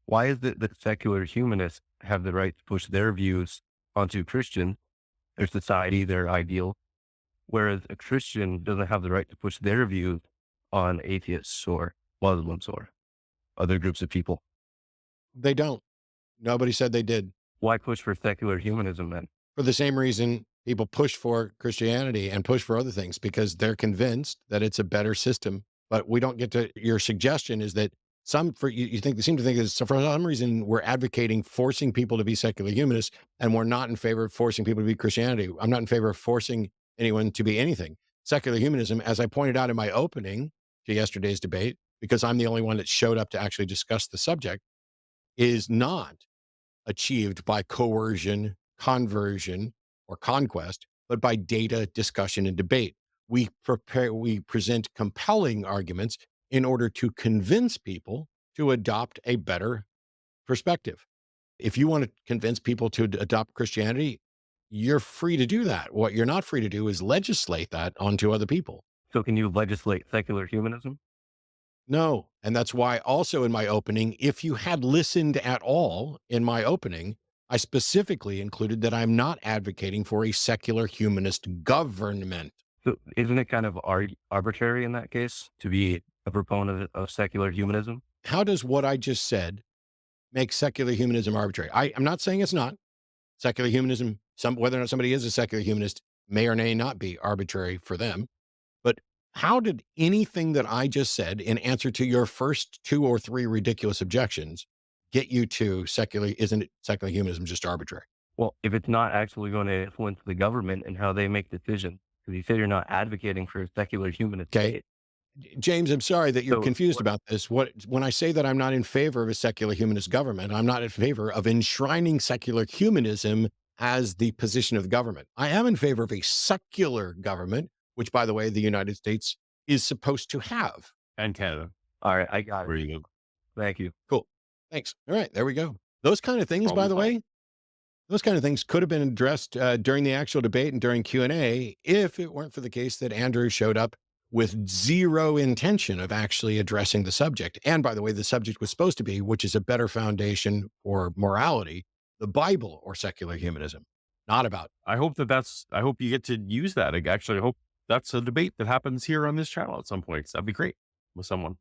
Why is it that secular humanists have the right to push their views onto Christians, their society, their ideal, whereas a Christian doesn't have the right to push their views on atheists or Muslims or other groups of people? They don't. Nobody said they did. Why push for secular humanism then? For the same reason people push for Christianity and push for other things because they're convinced that it's a better system. But we don't get to your suggestion is that some for you think they seem to think is so for some reason we're advocating forcing people to be secular humanists and we're not in favor of forcing people to be Christianity. I'm not in favor of forcing anyone to be anything. Secular humanism, as I pointed out in my opening to yesterday's debate, because I'm the only one that showed up to actually discuss the subject, is not achieved by coercion, conversion, or conquest, but by data, discussion, and debate. We present compelling arguments in order to convince people to adopt a better perspective. If you want to convince people to adopt Christianity, you're free to do that. What you're not free to do is legislate that onto other people. So can you legislate secular humanism? No. And that's why also in my opening, if you had listened at all in my opening, I specifically included that I'm not advocating for a secular humanist government. So isn't it kind of arbitrary in that case to be a proponent of secular humanism? How does what I just said make secular humanism arbitrary? I'm not saying it's not. Secular humanism, whether or not somebody is a secular humanist may or may not be arbitrary for them. But how did anything that I just said in answer to your first two or three ridiculous objections get you to secular? Isn't it secular humanism just arbitrary? Well, if it's not actually going to influence the government and how they make decisions, because you say you're not advocating for a secular humanist Okay. state. James, I'm sorry that you're So confused about this. When I say that I'm not in favor of a secular humanist government, I'm not in favor of enshrining secular humanism as the position of the government. I am in favor of a secular government, which, by the way, the United States is supposed to have. And Canada, all right, I got it. where you live. Thank you. Cool. Thanks. All right, there we go. Those kind of things, by Problem the solved. way, those kind of things could have been addressed during the actual debate and during Q&A if it weren't for the case that Andrew showed up with zero intention of actually addressing the subject. And by the way, the subject was supposed to be, which is a better foundation for morality, the Bible or secular humanism, not about. I hope you get to use that. Actually, I hope that's a debate that happens here on this channel at some point. 'Cause that'd be great with someone.